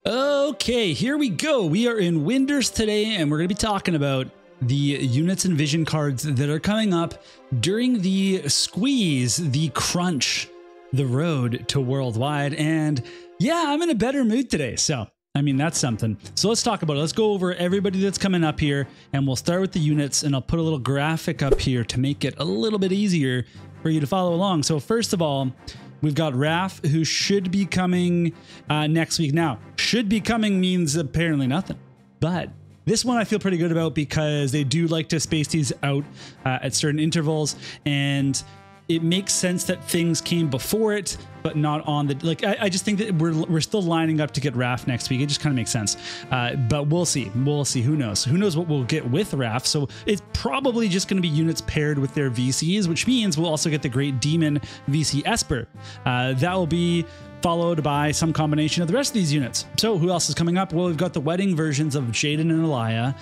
Okay, here we go. We are in Winders today, and we're going to be talking about the units and vision cards that are coming up during the squeeze, the crunch, the road to worldwide. And yeah, I'm in a better mood today. So, I mean, that's something. So let's talk about it. Let's go over everybody that's coming up here, and we'll start with the units, and I'll put a little graphic up here to make it a little bit easier for you to follow along. So first of all, we've got Raph, who should be coming next week. Now, should be coming means apparently nothing. But this one I feel pretty good about because they do like to space these out at certain intervals. And it makes sense that things came before it, but not on the... Like, I just think that we're still lining up to get Raph next week. It just kind of makes sense. But we'll see. We'll see. Who knows? Who knows what we'll get with Raph? So it's probably just going to be units paired with their VCs, which means we'll also get the Great Demon VC Esper. That will be followed by some combination of the rest of these units. So who else is coming up? Well, we've got the wedding versions of Jayden and Alaya,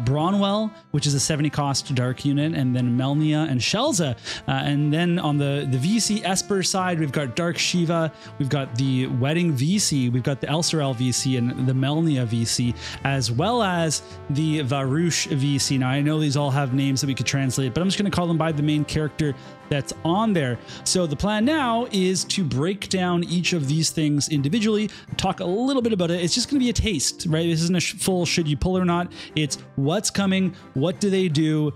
Bronwell, which is a 70 cost dark unit, and then Melnia and Shalze. And then on the VC Esper side, we've got Dark Shiva, we've got the wedding VC, we've got the Elsirelle VC and the Melnia VC, as well as the Varush VC. Now, I know these all have names that we could translate, but I'm just going to call them by the main character that's on there. So the plan now is to break down each of these things individually, talk a little bit about it. It's just going to be a taste, right? This isn't a full should you pull or not. It's what's coming, what do they do,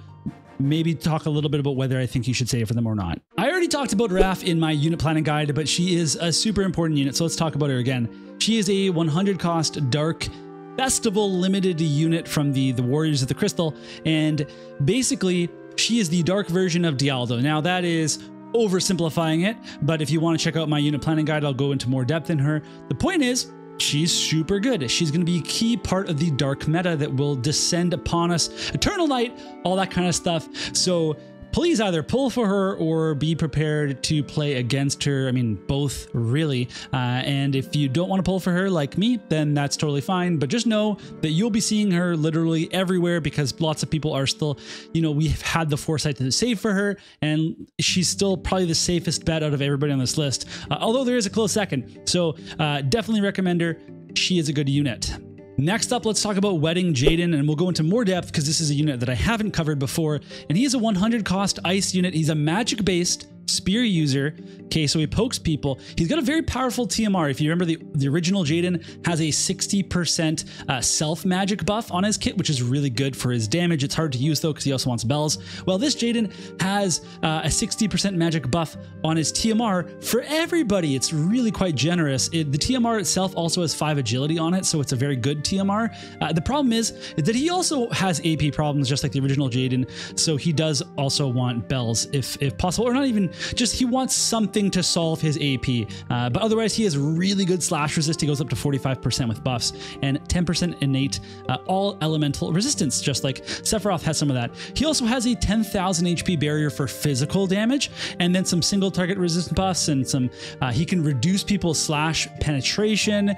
maybe talk a little bit about whether I think you should save for them or not. I already talked about Raph in my unit planning guide, but she is a super important unit, so let's talk about her again. She is a 100 cost dark festival limited unit from the Warriors of the Crystal, and basically she is the dark version of Dialdo. Now that is oversimplifying it, but if you want to check out my unit planning guide, I'll go into more depth in her. The point is, she's super good. She's going to be a key part of the dark meta that will descend upon us. Eternal Night, all that kind of stuff. So please either pull for her or be prepared to play against her. I mean, both really. And if you don't want to pull for her like me, then that's totally fine. But just know that you'll be seeing her literally everywhere because lots of people are still, you know, we've had the foresight to save for her, and she's still probably the safest bet out of everybody on this list. Although there is a close second. So definitely recommend her. She is a good unit. Next up, let's talk about Wedding Jayden, and we'll go into more depth because this is a unit that I haven't covered before, and he is a 100 cost ice unit. He's a magic-based spear user. Okay, so he pokes people. He's got a very powerful TMR. If you remember, the original Jayden has a 60% self magic buff on his kit, which is really good for his damage. It's hard to use though because he also wants bells. Well, this Jayden has a 60% magic buff on his TMR for everybody. It's really quite generous. The TMR itself also has 5 agility on it, so it's a very good TMR. The problem is that he also has AP problems just like the original Jayden, so he does also want bells if possible, or not even just, he wants something to solve his AP, but otherwise he has really good slash resist. He goes up to 45% with buffs and 10% innate all elemental resistance, just like Sephiroth has some of that. He also has a 10,000 HP barrier for physical damage, and then some single target resistance buffs, and some he can reduce people's slash penetration.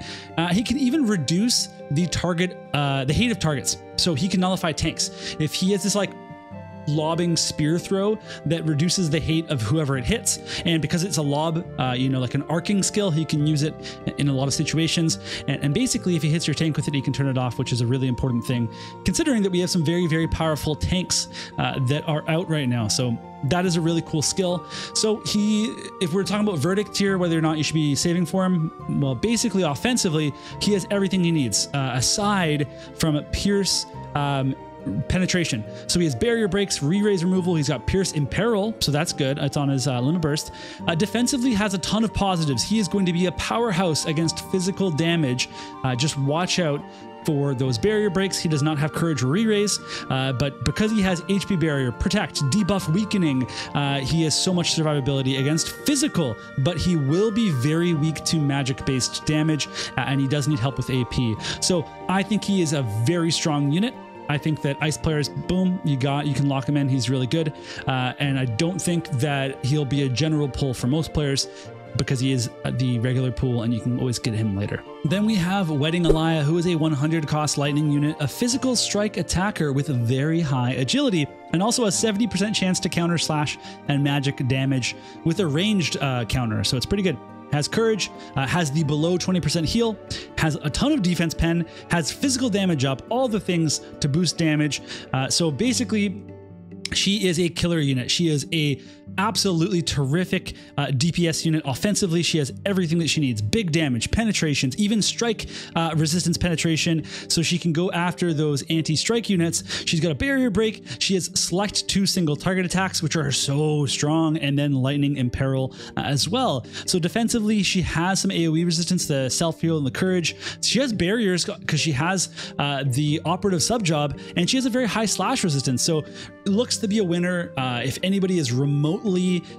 He can even reduce the target the hate of targets, so he can nullify tanks if he has this like lobbing spear throw that reduces the hate of whoever it hits. And because it's a lob, you know, like an arcing skill, he can use it in a lot of situations. And basically, if he hits your tank with it, he can turn it off, which is a really important thing, considering that we have some very, very powerful tanks that are out right now. So that is a really cool skill. So if we're talking about verdict here, whether or not you should be saving for him, well, basically offensively, he has everything he needs, aside from Pierce, penetration. So he has barrier breaks, re-raise removal. He's got Pierce Imperil, so that's good. It's on his limit burst. Defensively has a ton of positives. He is going to be a powerhouse against physical damage. Just watch out for those barrier breaks. He does not have courage or re-raise, but because he has HP barrier, protect, debuff, weakening, he has so much survivability against physical, but he will be very weak to magic based damage, and he does need help with AP. So I think he is a very strong unit. I think that ice players, boom, you can lock him in. He's really good. And I don't think that he'll be a general pull for most players because he is the regular pool and you can always get him later. Then we have Wedding Alaya, who is a 100 cost lightning unit, a physical strike attacker with a very high agility, and also a 70% chance to counter slash and magic damage with a ranged counter. So it's pretty good. has courage, has the below 20% heal, has a ton of defense pen, has physical damage up, all the things to boost damage. So basically, she is a killer unit. She is a absolutely terrific DPS unit. Offensively, she has everything that she needs. Big damage, penetrations, even strike resistance penetration, so she can go after those anti-strike units. She's got a barrier break. She has select 2 single target attacks, which are so strong, and then lightning imperil as well. So defensively, she has some AoE resistance, the self-heal and the courage. She has barriers because she has the operative sub-job, and she has a very high slash resistance. So it looks to be a winner. If anybody is remotely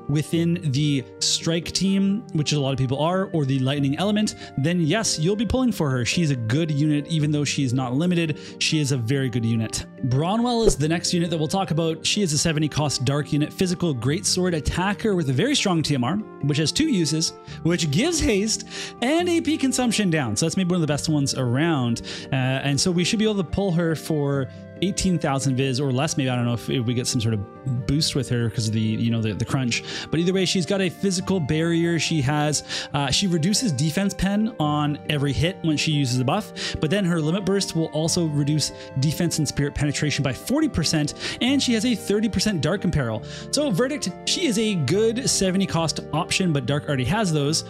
within the strike team, which a lot of people are, or the lightning element, then yes, you'll be pulling for her. She's a good unit. Even though she's not limited, she is a very good unit. Bronwell is the next unit that we'll talk about. She is a 70 cost dark unit, physical greatsword attacker with a very strong TMR, which has 2 uses, which gives haste and AP consumption down. So that's maybe one of the best ones around. And so we should be able to pull her for 18,000 viz or less. Maybe, I don't know if we get some sort of boost with her because of the, you know, the crunch, but either way, she's got a physical barrier. She has, she reduces defense pen on every hit when she uses a buff, but then her limit burst will also reduce defense and spirit penetration by 40%. And she has a 30% dark imperil. So verdict, she is a good 70 cost option, but dark already has those.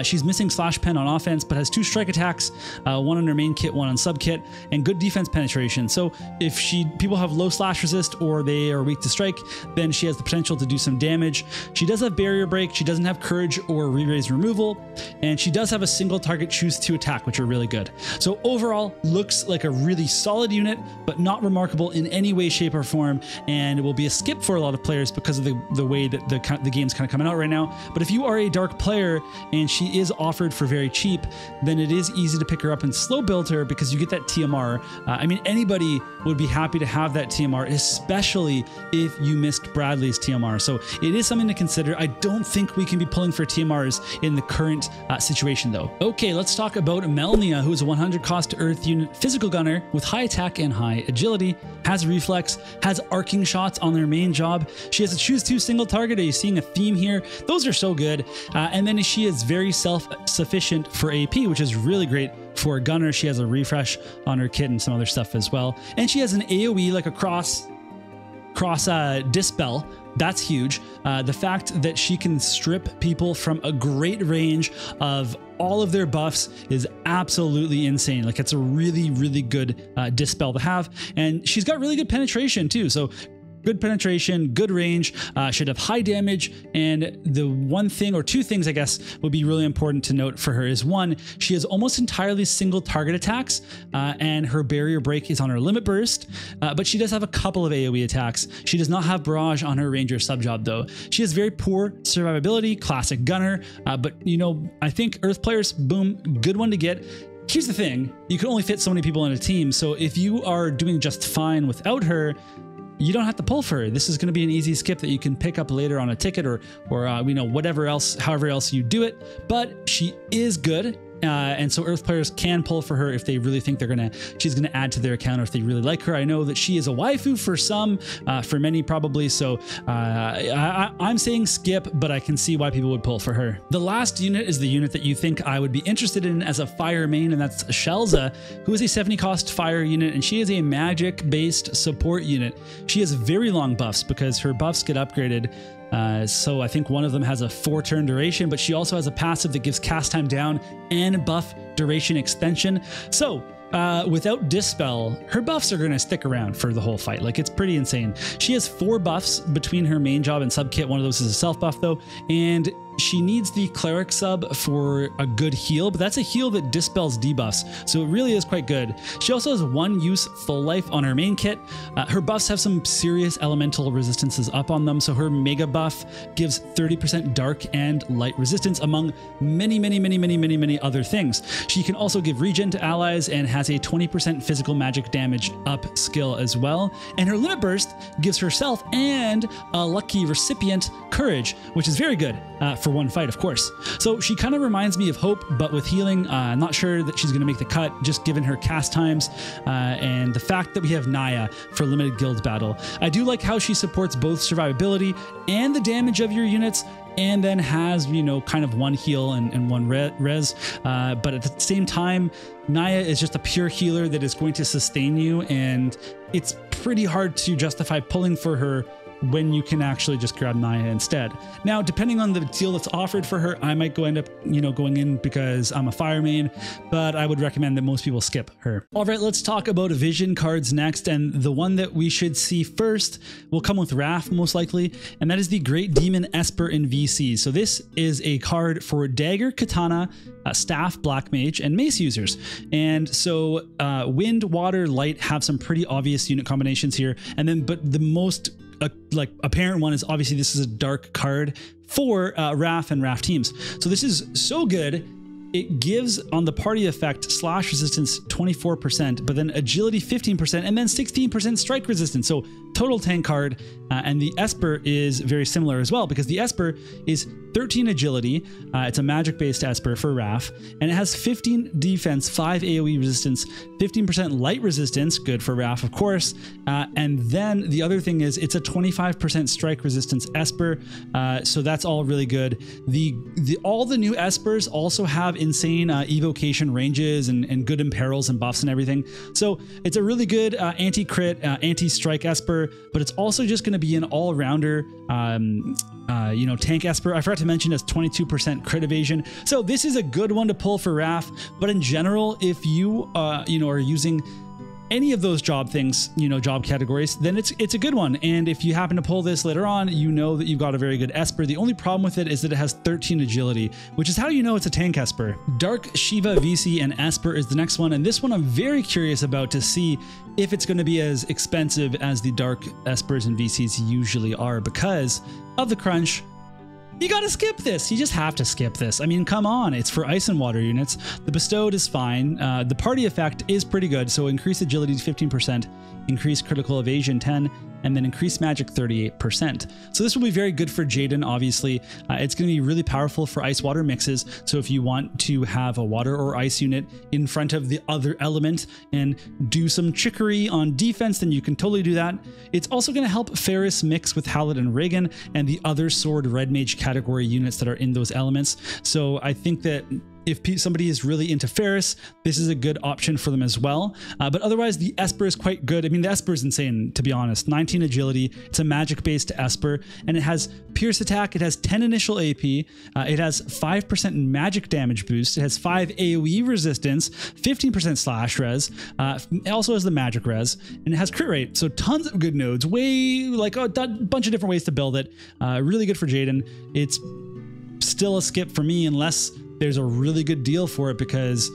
She's missing slash pen on offense, but has 2 strike attacks, 1 on her main kit, 1 on sub kit, and good defense penetration. So if people have low slash resist or they are weak to strike, then she has the potential to do some damage. She does have barrier break. She doesn't have courage or re-raise removal, and she does have a single target choose to attack, which are really good. So overall, looks like a really solid unit, but not remarkable in any way, shape, or form, and it will be a skip for a lot of players because of the way that the game's kind of coming out right now. But if you are a dark player and she is offered for very cheap, then it is easy to pick her up and slow build her because you get that TMR. I mean, anybody would be happy to have that TMR, especially if you missed Bradley's TMR. So it is something to consider. I don't think we can be pulling for TMRs in the current situation though. Okay, let's talk about Melnia, who is a 100 cost earth unit physical gunner with high attack and high agility, has reflex, has arcing shots on their main job. She has a choose 2 single target. Are you seeing a theme here? Those are so good. And then she is very self-sufficient for AP, which is really great for a gunner. She has a refresh on her kit and some other stuff as well. And she has an AoE, like a cross dispel. That's huge. The fact that she can strip people from a great range of all of their buffs is absolutely insane. Like, it's a really, really good dispel to have. And she's got really good penetration too. So good penetration, good range, should have high damage. And the one thing or 2 things I guess would be really important to note for her is 1, she has almost entirely single target attacks, and her barrier break is on her limit burst, but she does have a couple of AoE attacks. She does not have barrage on her ranger sub job though. She has very poor survivability, classic gunner, but you know, I think earth players, boom, good one to get. Here's the thing, you can only fit so many people in a team. So if you are doing just fine without her, you don't have to pull for her. This is going to be an easy skip that you can pick up later on a ticket or you know, whatever else, however else you do it. But she is good. And so earth players can pull for her if they really think she's gonna add to their account, or if they really like her. I know that she is a waifu for some, for many probably. So I'm saying skip, but I can see why people would pull for her. The last unit is the unit that you think I would be interested in as a fire main, and that's Shalze, who is a 70 cost fire unit, and she is a magic based support unit. She has very long buffs because her buffs get upgraded. So I think one of them has a 4-turn duration, but she also has a passive that gives cast time down and buff duration extension. So without Dispel, her buffs are going to stick around for the whole fight. Like, it's pretty insane. She has 4 buffs between her main job and sub kit. One of those is a self buff though, and she needs the cleric sub for a good heal, but that's a heal that dispels debuffs, so it really is quite good. She also has 1 use full life on her main kit. Her buffs have some serious elemental resistances up on them, so her mega buff gives 30% dark and light resistance, among many other things. She can also give regen to allies and has a 20% physical magic damage up skill as well. And her limit burst gives herself and a lucky recipient courage, which is very good for one fight, of course. So she kind of reminds me of Hope, but with healing. I'm not sure that she's going to make the cut, just given her cast times and the fact that we have Naya for limited guild battle. I do like how she supports both survivability and the damage of your units, and then has, you know, kind of one heal and one res. But at the same time, Naya is just a pure healer that is going to sustain you, and it's pretty hard to justify pulling for her when you can actually just grab Naya instead. Now, depending on the deal that's offered for her, I might end up, you know, going in because I'm a fire main, but I would recommend that most people skip her. All right, let's talk about vision cards next, and the one that we should see first will come with Raph most likely, and that is the Great Demon Esper in VC. So this is a card for Dagger, Katana, Staff, Black Mage, and Mace users. And so Wind, Water, Light have some pretty obvious unit combinations here, and then but the most like apparent one is obviously this is a dark card for Raph and Raph teams. So this is so good. It gives on the party effect slash resistance 24%, but then agility 15%, and then 16% strike resistance. So total tank card. And the Esper is very similar as well, because the Esper is 13 agility. It's a magic based Esper for Raph, and it has 15 defense, 5 AoE resistance, 15% light resistance, good for Raph, of course. And then the other thing is it's a 25% strike resistance Esper. So that's all really good. All the new Espers also have insane evocation ranges and good imperils and buffs and everything. So it's a really good anti-crit, anti-strike Esper, but it's also just going to be an all-rounder, you know, tank Esper. I forgot to mention it's 22% crit evasion. So this is a good one to pull for Raph, but in general, if you, you know, are using any of those job things, you know, job categories, then it's a good one. And if you happen to pull this later on, you know that you've got a very good Esper. The only problem with it is that it has 13 agility, which is how you know it's a tank Esper. Dark Shiva VC and Esper is the next one, and this one I'm very curious about to see if it's going to be as expensive as the Dark Espers and VCs usually are because of the crunch. You gotta skip this. You just have to skip this. I mean, come on. It's for ice and water units. The bestowed is fine. The party effect is pretty good. So increase agility 15%, increase critical evasion 10, and then increase magic 38%. So this will be very good for Jayden, obviously. It's going to be really powerful for ice-water mixes. So if you want to have a water or ice unit in front of the other element and do some trickery on defense, then you can totally do that. It's also going to help Ferris mix with Hallett and Reagan and the other sword red mage category units that are in those elements. So I think that if somebody is really into Ferris, this is a good option for them as well. But otherwise, the Esper is quite good. I mean, the Esper is insane, to be honest. 19 agility. It's a magic-based Esper, and it has pierce attack. It has 10 initial AP. It has 5% magic damage boost. It has 5 AoE resistance, 15% slash res. It also has the magic res, and it has crit rate. So tons of good nodes. Way, like a bunch of different ways to build it. Really good for Jayden. It's still a skip for me unless there's a really good deal for it, because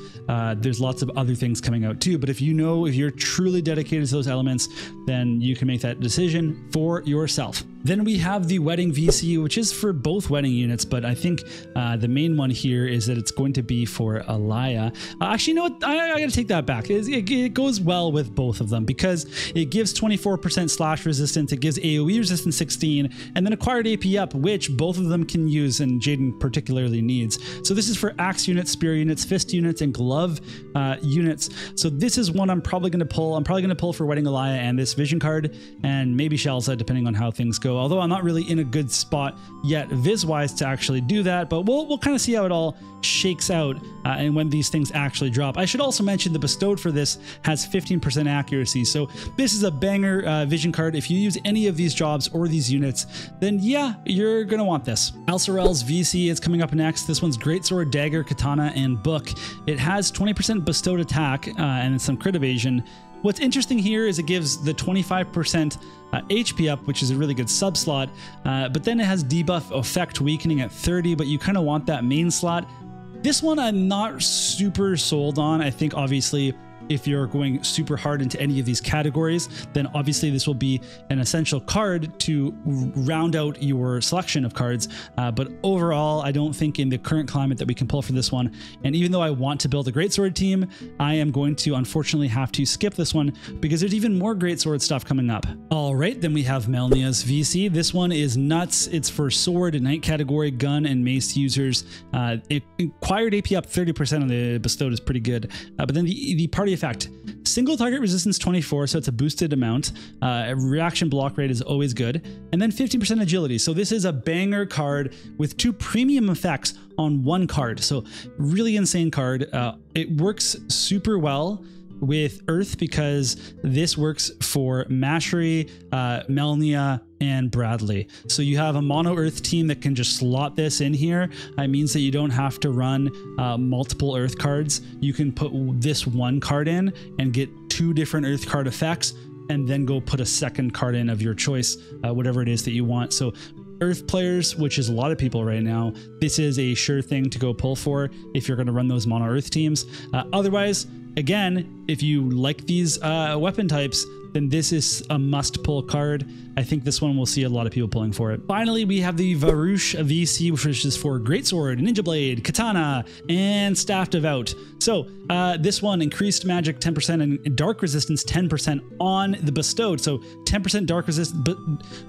there's lots of other things coming out too. But if you know, if you're truly dedicated to those elements, then you can make that decision for yourself. Then we have the Wedding VC, which is for both wedding units, but I think the main one here is that it's going to be for Alaya. Actually, you know what? I gotta take that back. It goes well with both of them because it gives 24% slash resistance, it gives AoE resistance 16, and then acquired AP up, which both of them can use, and Jayden particularly needs. So this is for axe units, spear units, fist units, and glove units. So this is one I'm probably going to pull. I'm probably going to pull for Wedding Alaya and this vision card, and maybe Shalze, depending on how things go. Although I'm not really in a good spot yet viz-wise to actually do that, but we'll kind of see how it all shakes out and when these things actually drop. I should also mention the bestowed for this has 15% accuracy, so this is a banger vision card. If you use any of these jobs or these units, then yeah, you're gonna want this. Elsirelle's VC is coming up next. This one's Greatsword, Dagger, Katana, and Book. It has 20% bestowed attack and some crit evasion. What's interesting here is it gives the 25% HP up, which is a really good sub slot, but then it has debuff effect weakening at 30, but you kind of want that main slot. This one I'm not super sold on. I think obviously if you're going super hard into any of these categories, then obviously this will be an essential card to round out your selection of cards. But overall, I don't think in the current climate that we can pull for this one. And even though I want to build a Greatsword team, I am going to unfortunately have to skip this one because there's even more Greatsword stuff coming up. All right, then we have Melnia's VC. This one is nuts. It's for sword, knight category, gun, and mace users. It acquired AP up 30% on the bestowed is pretty good. But then the party party effect. Single target resistance 24, so it's a boosted amount. Reaction block rate is always good. And then 15% agility. So this is a banger card with 2 premium effects on 1 card. So really insane card. It works super well with Earth because this works for Mashery, Melnia, and Bradley. So you have a mono Earth team that can just slot this in here. It means that you don't have to run multiple Earth cards. You can put this 1 card in and get 2 different Earth card effects, and then go put a second card in of your choice, whatever it is that you want. So Earth players, which is a lot of people right now, this is a sure thing to go pull for if you're going to run those mono Earth teams. Otherwise, again, if you like these weapon types, then this is a must pull card. I think this one will see a lot of people pulling for it. Finally, we have the Varush VC, which is for Greatsword, Ninja Blade, Katana, and Staff Devout. So this one increased magic 10% and dark resistance 10% on the bestowed. So 10% dark resistance, but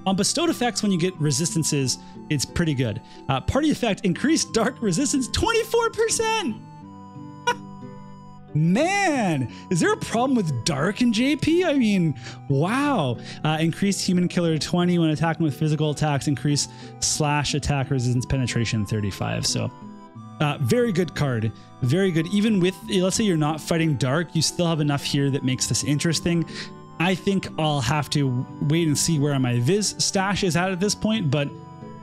on bestowed effects, when you get resistances, it's pretty good. Party effect, increased dark resistance 24%. Man, is there a problem with dark in JP? I mean, wow. Increased human killer 20 when attacking with physical attacks, increased slash attack resistance penetration 35. So very good card. Very good. Even with, let's say you're not fighting dark, you still have enough here that makes this interesting. I think I'll have to wait and see where my Viz stash is at this point, but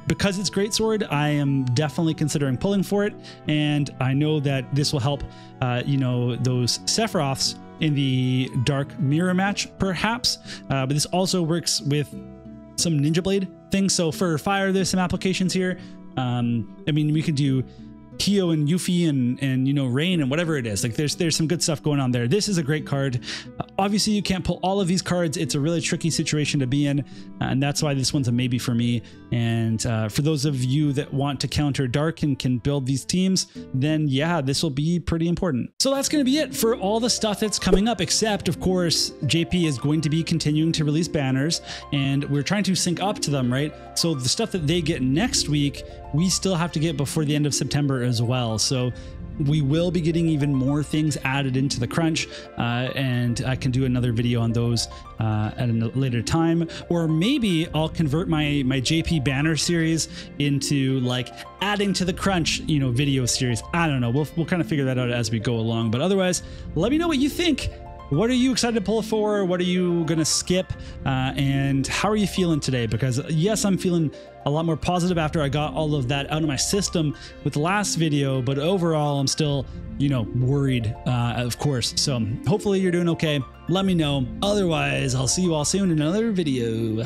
because it's Greatsword, I am definitely considering pulling for it, and I know that this will help, you know, those Sephiroths in the Dark Mirror match, perhaps. But this also works with some Ninja Blade things. So for Fire, there's some applications here. I mean, we could do Kyo and Yuffie and you know, Rain and whatever it is. Like there's some good stuff going on there. This is a great card. Obviously you can't pull all of these cards. It's a really tricky situation to be in, and that's why this one's a maybe for me. And for those of you that want to counter dark and can build these teams, then yeah, this will be pretty important. So that's going to be it for all the stuff that's coming up, except of course JP is going to be continuing to release banners, and we're trying to sync up to them, right? So the stuff that they get next week, we still have to get before the end of September as well. So we will be getting even more things added into the crunch, and I can do another video on those at a later time, or maybe I'll convert my JP banner series into like adding to the crunch, you know, video series. I don't know. We'll kind of figure that out as we go along. But otherwise, let me know what you think. What are you excited to pull for? What are you gonna skip? And how are you feeling today? Because yes, I'm feeling a lot more positive after I got all of that out of my system with the last video, but overall I'm still, you know, worried, of course. So hopefully you're doing okay. Let me know. Otherwise, I'll see you all soon in another video.